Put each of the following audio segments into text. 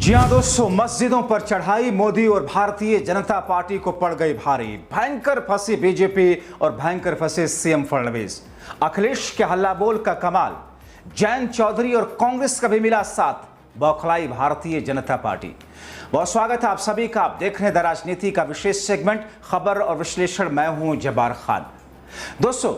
जी हाँ दोस्तों, मस्जिदों पर चढ़ाई मोदी और भारतीय जनता पार्टी को पड़ गई भारी। भयंकर फंसी बीजेपी और भयंकर फंसे सीएम फडणवीस। अखिलेश के हल्ला बोल का कमाल, जयंत चौधरी और कांग्रेस का भी मिला साथ, बौखलाई भारतीय जनता पार्टी। बहुत स्वागत है आप सभी का। आप देख रहे हैं द राजनीति का विशेष सेगमेंट खबर और विश्लेषण। मैं हूं जब्बार खान। दोस्तों,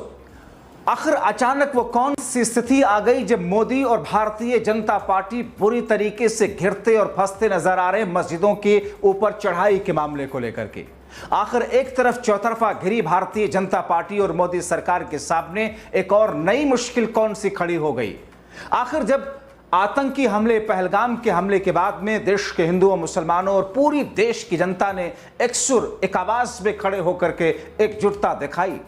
आखिर अचानक वो कौन सी स्थिति आ गई जब मोदी और भारतीय जनता पार्टी बुरी तरीके से घिरते और फंसते नजर आ रहे हैं मस्जिदों के ऊपर चढ़ाई के मामले को लेकर के। आखिर एक तरफ चौतरफा घिरी भारतीय जनता पार्टी और मोदी सरकार के सामने एक और नई मुश्किल कौन सी खड़ी हो गई। आखिर जब आतंकी हमले, पहलगाम के हमले के बाद में देश के हिंदुओं, मुसलमानों और पूरी देश की जनता ने एक सुर, एक आवाज में खड़े होकर के एकजुटता दिखाई,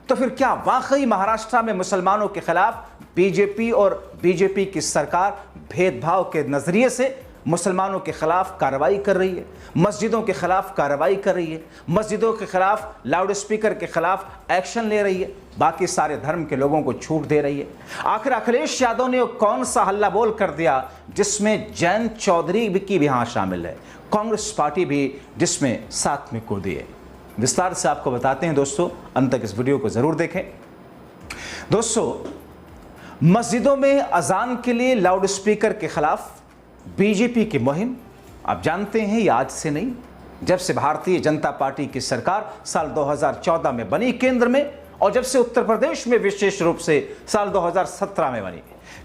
तो फिर क्या वाकई महाराष्ट्र में मुसलमानों के खिलाफ बीजेपी और बीजेपी की सरकार भेदभाव के नजरिए से मुसलमानों के खिलाफ कार्रवाई कर रही है, मस्जिदों के खिलाफ कार्रवाई कर रही है, मस्जिदों के खिलाफ लाउड स्पीकर के खिलाफ एक्शन ले रही है, बाकी सारे धर्म के लोगों को छूट दे रही है। आखिर अखिलेश यादव ने कौन सा हल्ला बोल कर दिया जिसमें जयंत चौधरी की भी हाँ शामिल है, कांग्रेस पार्टी भी जिसमें साथ में कूदी है। विस्तार से आपको बताते हैं दोस्तों, अंत तक इस वीडियो को जरूर देखें। दोस्तों, मस्जिदों में अजान के लिए लाउड स्पीकर के खिलाफ बीजेपी की मुहिम आप जानते हैं, ये आज से नहीं, जब से भारतीय जनता पार्टी की सरकार साल 2014 में बनी केंद्र में, और जब से उत्तर प्रदेश में विशेष रूप से साल 2017 में बनी,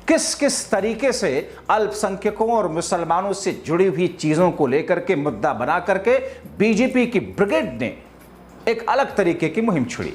किस किस तरीके से अल्पसंख्यकों और मुसलमानों से जुड़ी हुई चीजों को लेकर के मुद्दा बना करके बीजेपी की ब्रिगेड ने एक अलग तरीके की मुहिम छुड़ी।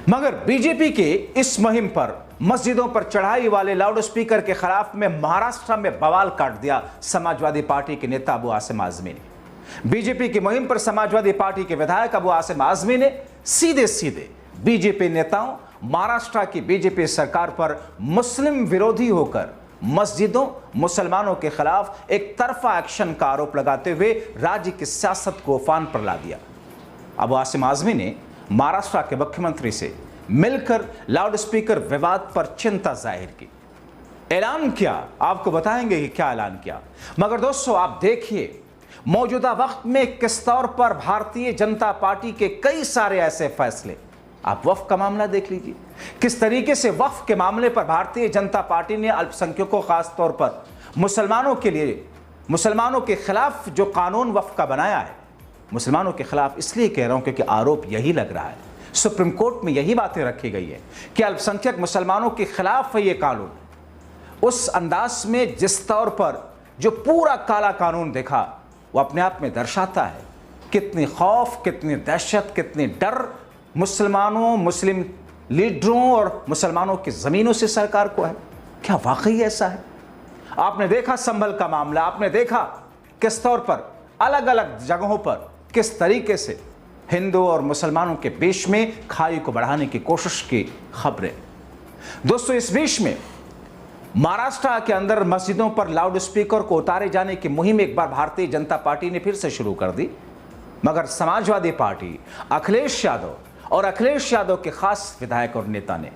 मगर बीजेपी के इस मुहिम पर मस्जिदों पर चढ़ाई वाले लाउड स्पीकर के खिलाफ में महाराष्ट्र में बवाल काट दिया समाजवादी पार्टी के नेता अबू आसिम आजमी ने। बीजेपी की मुहिम पर समाजवादी पार्टी के विधायक अबू आसिम आजमी ने सीधे सीधे बीजेपी नेताओं, महाराष्ट्र की बीजेपी सरकार पर मुस्लिम विरोधी होकर मस्जिदों, मुसलमानों के खिलाफ एक तरफा एक्शन का आरोप लगाते हुए राज्य की सियासत को उफान पर ला दिया। अबू आसिम आजमी ने महाराष्ट्र के मुख्यमंत्री से मिलकर लाउड स्पीकर विवाद पर चिंता जाहिर की, ऐलान किया। आपको बताएंगे कि क्या ऐलान किया। मगर दोस्तों, आप देखिए मौजूदा वक्त में किस तौर पर भारतीय जनता पार्टी के कई सारे ऐसे फैसले, आप वक्फ का मामला देख लीजिए, किस तरीके से वक्फ के मामले पर भारतीय जनता पार्टी ने अल्पसंख्यकों, खास तौर पर मुसलमानों के लिए, मुसलमानों के खिलाफ जो कानून वक्फ का बनाया है, मुसलमानों के खिलाफ इसलिए कह रहा हूं क्योंकि आरोप यही लग रहा है, सुप्रीम कोर्ट में यही बातें रखी गई है कि अल्पसंख्यक मुसलमानों के खिलाफ है ये कानून। उस अंदाज में जिस तौर पर जो पूरा काला कानून देखा, वो अपने आप में दर्शाता है कितनी खौफ, कितनी दहशत, कितनी डर मुसलमानों, मुस्लिम लीडरों और मुसलमानों की जमीनों से सरकार को है। क्या वाकई ऐसा है? आपने देखा संभल का मामला, आपने देखा किस तौर पर अलग अलग जगहों पर किस तरीके से हिंदू और मुसलमानों के बीच में खाई को बढ़ाने की कोशिश की खबरें। दोस्तों, इस बीच में महाराष्ट्र के अंदर मस्जिदों पर लाउड स्पीकर को उतारे जाने की मुहिम एक बार भारतीय जनता पार्टी ने फिर से शुरू कर दी। मगर समाजवादी पार्टी, अखिलेश यादव और अखिलेश यादव के खास विधायक और नेता ने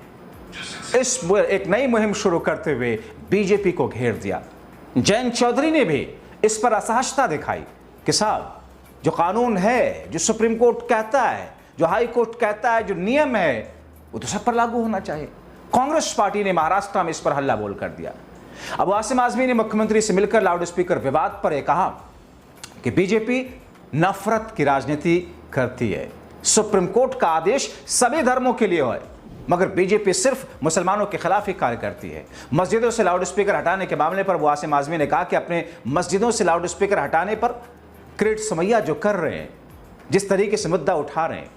इस एक नई मुहिम शुरू करते हुए बीजेपी को घेर दिया। जयंत चौधरी ने भी इस पर असहजता दिखाई कि साहब, जो कानून है, जो सुप्रीम कोर्ट कहता है, जो हाई कोर्ट कहता है, जो नियम है, वो तो सब पर लागू होना चाहिए। कांग्रेस पार्टी ने महाराष्ट्र में इस पर हल्ला बोल कर दिया। अबू आसिम आजमी ने मुख्यमंत्री से मिलकर लाउड स्पीकर विवाद पर यह कहा कि बीजेपी नफरत की राजनीति करती है। सुप्रीम कोर्ट का आदेश सभी धर्मों के लिए है, मगर बीजेपी सिर्फ मुसलमानों के खिलाफ ही कार्य करती है। मस्जिदों से लाउड स्पीकर हटाने के मामले पर अबू आसिम आजमी ने कहा कि अपने मस्जिदों से लाउड स्पीकर हटाने पर किरीट सोमैया जो कर रहे हैं, जिस तरीके से मुद्दा उठा रहे हैं,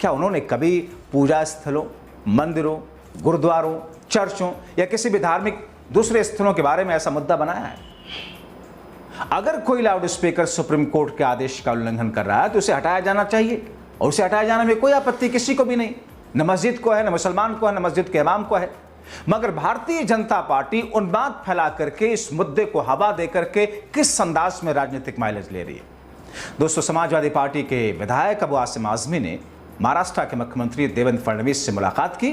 क्या उन्होंने कभी पूजा स्थलों, मंदिरों, गुरुद्वारों, चर्चों या किसी भी धार्मिक दूसरे स्थलों के बारे में ऐसा मुद्दा बनाया है? अगर कोई लाउड स्पीकर सुप्रीम कोर्ट के आदेश का उल्लंघन कर रहा है तो उसे हटाया जाना चाहिए, और उसे हटाए जाने में कोई आपत्ति किसी को भी नहीं, न मस्जिद को है, न मुसलमान को है, न मस्जिद के इमाम को है। मगर भारतीय जनता पार्टी उन्माद फैला करके इस मुद्दे को हवा दे करके किस अंदाज में राजनीतिक माइलेज ले रही है। दोस्तों, समाजवादी पार्टी के विधायक अबू आसिम आजमी ने महाराष्ट्र के मुख्यमंत्री देवेंद्र फडणवीस से मुलाकात की,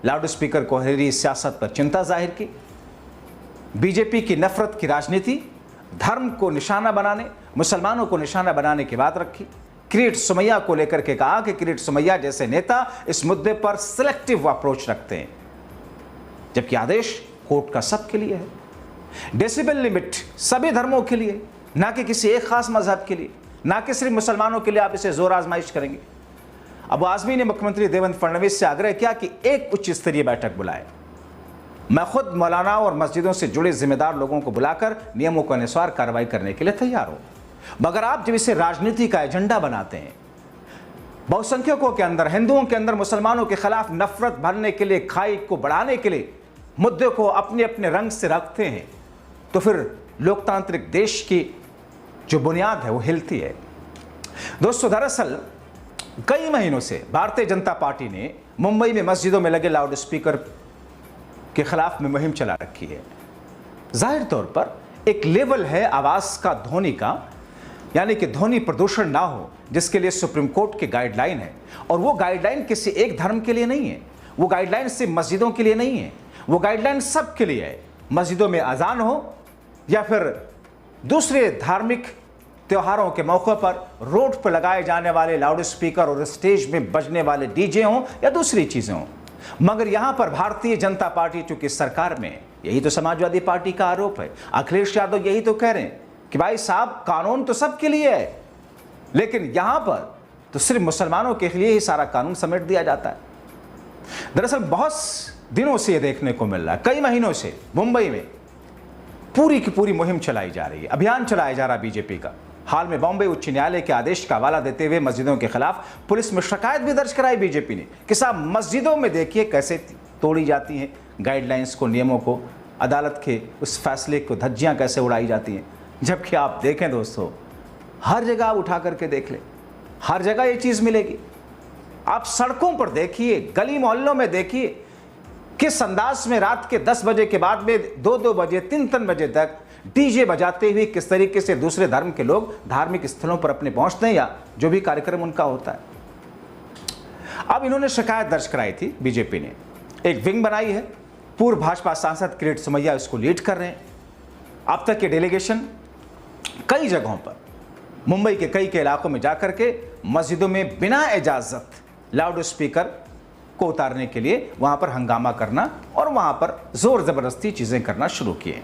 लाउड स्पीकर को हरी सियासत पर चिंता जाहिर की। बीजेपी की नफरत की राजनीति धर्म को निशाना बनाने, मुसलमानों को निशाना बनाने की बात रखी। किरीट सोमैया को लेकर के कहा कि किरीट सोमैया जैसे नेता इस मुद्दे पर सिलेक्टिव अप्रोच रखते हैं, जबकि आदेश कोर्ट का सबके लिए है। डेसिबल लिमिट सभी धर्मों के लिए, ना कि किसी एक खास मजहब के लिए, ना कि सिर्फ मुसलमानों के लिए आप इसे जोर आजमाइश करेंगे। अबू आजमी ने मुख्यमंत्री देवेंद्र फडणवीस से आग्रह किया कि एक उच्च स्तरीय बैठक बुलाए। मैं खुद मौलाना और मस्जिदों से जुड़े जिम्मेदार लोगों को बुलाकर नियमों के अनुसार कार्रवाई करने के लिए तैयार हूं, मगर आप जब इसे राजनीति का एजेंडा बनाते हैं, बहुसंख्यकों के अंदर, हिंदुओं के अंदर मुसलमानों के खिलाफ नफरत भरने के लिए, खाई को बढ़ाने के लिए मुद्दे को अपने अपने रंग से रखते हैं, तो फिर लोकतांत्रिक देश की जो बुनियाद है वो हिलती है। दोस्तों, दरअसल कई महीनों से भारतीय जनता पार्टी ने मुंबई में मस्जिदों में लगे लाउड स्पीकर के खिलाफ में मुहिम चला रखी है। जाहिर तौर पर एक लेवल है आवाज का, ध्वनि का, यानी कि ध्वनि प्रदूषण ना हो, जिसके लिए सुप्रीम कोर्ट की गाइडलाइन है। और वो गाइडलाइन किसी एक धर्म के लिए नहीं है, वो गाइडलाइन सिर्फ मस्जिदों के लिए नहीं है, वो गाइडलाइन सबके लिए है। मस्जिदों में अजान हो या फिर दूसरे धार्मिक त्योहारों के मौके पर रोड पर लगाए जाने वाले लाउड स्पीकर और स्टेज में बजने वाले डीजे हों या दूसरी चीजें हों। मगर यहां पर भारतीय जनता पार्टी चूंकि सरकार में, यही तो समाजवादी पार्टी का आरोप है, अखिलेश यादव यही तो कह रहे हैं कि भाई साहब कानून तो सबके लिए है, लेकिन यहां पर तो सिर्फ मुसलमानों के लिए ही सारा कानून समेट दिया जाता है। दरअसल बहुत दिनों से यह देखने को मिल रहा है, कई महीनों से मुंबई में पूरी की पूरी मुहिम चलाई जा रही है, अभियान चलाया जा रहा है बीजेपी का। हाल में बॉम्बे उच्च न्यायालय के आदेश का हवाला देते हुए मस्जिदों के खिलाफ पुलिस में शिकायत भी दर्ज कराई बीजेपी ने कि साहब मस्जिदों में देखिए कैसे तोड़ी जाती हैं गाइडलाइंस को, नियमों को, अदालत के उस फैसले को धज्जियां कैसे उड़ाई जाती हैं। जबकि आप देखें दोस्तों, हर जगह आप उठा करके देख लें, हर जगह ये चीज़ मिलेगी। आप सड़कों पर देखिए, गली मोहल्लों में देखिए, किस अंदाज में रात के 10 बजे के बाद में 2-2 बजे 3-3 बजे तक डीजे बजाते हुए किस तरीके से दूसरे धर्म के लोग धार्मिक स्थलों पर अपने पहुंचते हैं या जो भी कार्यक्रम उनका होता है। अब इन्होंने शिकायत दर्ज कराई थी, बीजेपी ने एक विंग बनाई है, पूर्व भाजपा सांसद किरीट सोमैया इसको लीड कर रहे हैं। अब तक के डेलीगेशन कई जगहों पर मुंबई के कई इलाकों में जाकर के मस्जिदों में बिना इजाजत लाउड स्पीकर को उतारने के लिए वहां पर हंगामा करना और वहां पर जोर जबरदस्ती चीजें करना शुरू किए।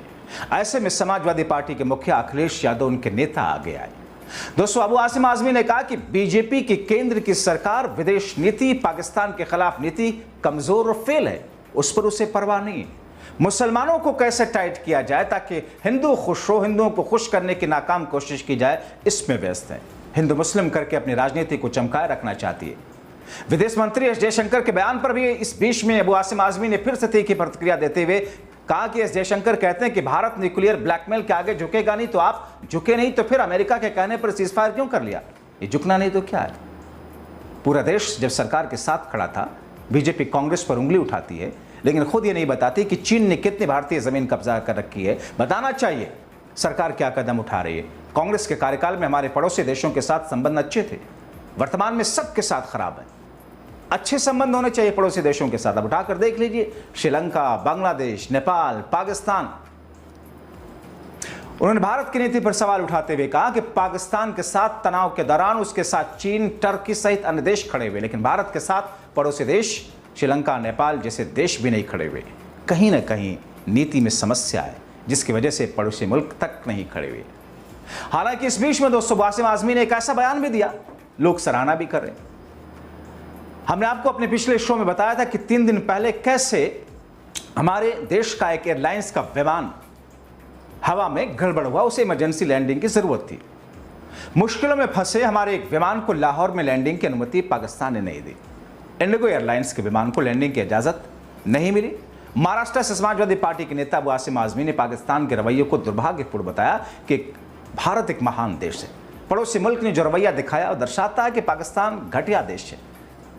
ऐसे में समाजवादी पार्टी के मुखिया अखिलेश यादव उनके नेता आगे आए। दोस्तों, अबू आसिम आजमी ने कहा कि बीजेपी की केंद्र की सरकार विदेश नीति, पाकिस्तान के खिलाफ नीति कमजोर और फेल है, उस पर उसे परवाह नहीं है। मुसलमानों को कैसे टाइट किया जाए ताकि हिंदू खुश हो, हिंदुओं को खुश करने की नाकाम कोशिश की जाए, इसमें व्यस्त है। हिंदू मुस्लिम करके अपनी राजनीति को चमकाए रखना चाहती है। विदेश मंत्री एस जयशंकर के बयान पर भी इस बीच में अबू आसिम आजमी ने फिर से तीखी प्रतिक्रिया देते हुए कहा कि एस जयशंकर कहते हैं कि भारत न्यूक्लियर ब्लैकमेल के आगे झुकेगा नहीं, तो आप झुके नहीं तो फिर अमेरिका के कहने पर सीजफायर क्यों कर लिया? ये झुकना नहीं तो क्या है? पूरा देश जब सरकार के साथ खड़ा था, बीजेपी कांग्रेस पर उंगली उठाती है, लेकिन खुद ये नहीं बताती कि चीन ने कितनी भारतीय जमीन कब्जा कर रखी है। बताना चाहिए सरकार क्या कदम उठा रही है। कांग्रेस के कार्यकाल में हमारे पड़ोसी देशों के साथ संबंध अच्छे थे, वर्तमान में सबके साथ खराब है। अच्छे संबंध होने चाहिए पड़ोसी देशों के साथ। अब उठाकर देख लीजिए, श्रीलंका, बांग्लादेश, नेपाल, पाकिस्तान। उन्होंने भारत की नीति पर सवाल उठाते हुए कहा कि पाकिस्तान के साथ तनाव के दौरान उसके साथ चीन, टर्की सहित अन्य देश खड़े हुए, लेकिन भारत के साथ पड़ोसी देश श्रीलंका, नेपाल जैसे देश भी नहीं खड़े हुए। कहीं ना कहीं नीति में समस्या है, जिसकी वजह से पड़ोसी मुल्क तक नहीं खड़े हुए। हालांकि इस बीच में दोस्तों आसिम आजमी ने एक ऐसा बयान भी दिया, लोग सराहना भी कर रहे हैं। हमने आपको अपने पिछले शो में बताया था कि 3 दिन पहले कैसे हमारे देश का एक एयरलाइंस का विमान हवा में गड़बड़ हुआ, उसे इमरजेंसी लैंडिंग की जरूरत थी। मुश्किलों में फंसे हमारे एक विमान को लाहौर में लैंडिंग की अनुमति पाकिस्तान ने नहीं दी। इंडिगो एयरलाइंस के विमान को लैंडिंग की इजाजत नहीं मिली। महाराष्ट्र से समाजवादी पार्टी के नेता अबू आसिम आजमी ने पाकिस्तान के रवैये को दुर्भाग्यपूर्ण बताया कि भारत एक महान देश है। पड़ोसी मुल्क ने जो रवैया दिखाया और दर्शाता है कि पाकिस्तान घटिया देश है,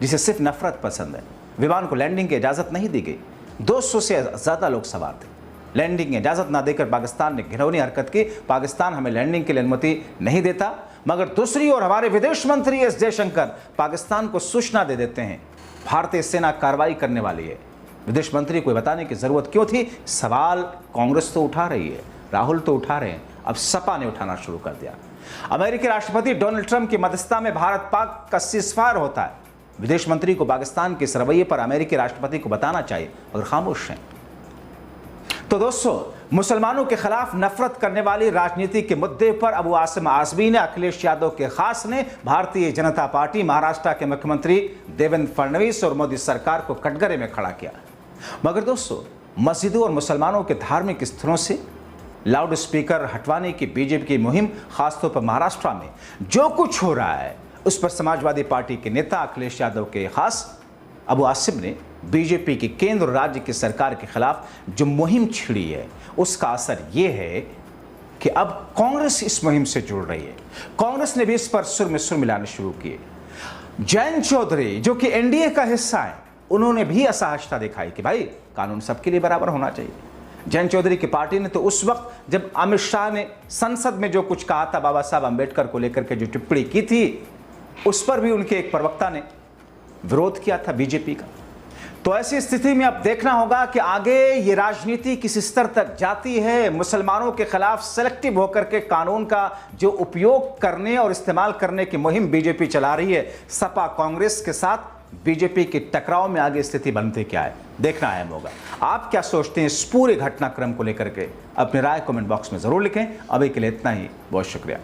जिसे सिर्फ नफरत पसंद है। विमान को लैंडिंग की इजाजत नहीं दी गई, 200 से ज्यादा लोग सवार थे। लैंडिंग की इजाजत ना देकर पाकिस्तान ने घिनौनी हरकत की। पाकिस्तान हमें लैंडिंग के लिए अनुमति नहीं देता, मगर दूसरी ओर हमारे विदेश मंत्री एस जयशंकर पाकिस्तान को सूचना दे देते हैं भारतीय सेना कार्रवाई करने वाली है। विदेश मंत्री को बताने की जरूरत क्यों थी? सवाल कांग्रेस तो उठा रही है, राहुल तो उठा रहे हैं, अब सपा ने उठाना शुरू कर दिया। अमेरिकी राष्ट्रपति डोनाल्ड ट्रंप की मध्यस्थता में भारत पाक का सीजफायर होता है। विदेश मंत्री को पाकिस्तान के इस रवैये पर अमेरिकी राष्ट्रपति को बताना चाहिए, मगर खामोश हैं। तो दोस्तों, मुसलमानों के खिलाफ नफरत करने वाली राजनीति के मुद्दे पर अबू आसिम आज़मी ने, अखिलेश यादव के खास ने, भारतीय जनता पार्टी, महाराष्ट्र के मुख्यमंत्री देवेंद्र फडणवीस और मोदी सरकार को कटघरे में खड़ा किया। मगर दोस्तों, मस्जिदों और मुसलमानों के धार्मिक स्थलों से लाउड स्पीकर हटवाने की बीजेपी की मुहिम, खासतौर पर महाराष्ट्र में जो कुछ हो रहा है, उस पर समाजवादी पार्टी के नेता अखिलेश यादव के खास अबू आसिम ने बीजेपी की केंद्र और राज्य की सरकार के खिलाफ जो मुहिम छिड़ी है, उसका असर यह है कि अब कांग्रेस इस मुहिम से जुड़ रही है। कांग्रेस ने भी इस पर सुर में सुर मिलाने शुरू किए। जयंत चौधरी, जो कि एनडीए का हिस्सा है, उन्होंने भी असहजता दिखाई कि भाई कानून सबके लिए बराबर होना चाहिए। जयंत चौधरी की पार्टी ने तो उस वक्त जब अमित शाह ने संसद में जो कुछ कहा था बाबा साहब अंबेडकर को लेकर के जो टिप्पणी की थी, उस पर भी उनके एक प्रवक्ता ने विरोध किया था बीजेपी का। तो ऐसी स्थिति में अब देखना होगा कि आगे ये राजनीति किस स्तर तक जाती है। मुसलमानों के खिलाफ सेलेक्टिव होकर के कानून का जो उपयोग करने और इस्तेमाल करने की मुहिम बीजेपी चला रही है, सपा कांग्रेस के साथ बीजेपी के टकराव में आगे स्थिति बनती क्या है, देखना अहम होगा। आप क्या सोचते हैं इस पूरे घटनाक्रम को लेकर के? अपनी राय कमेंट बॉक्स में जरूर लिखें। अभी के लिए इतना ही, बहुत शुक्रिया।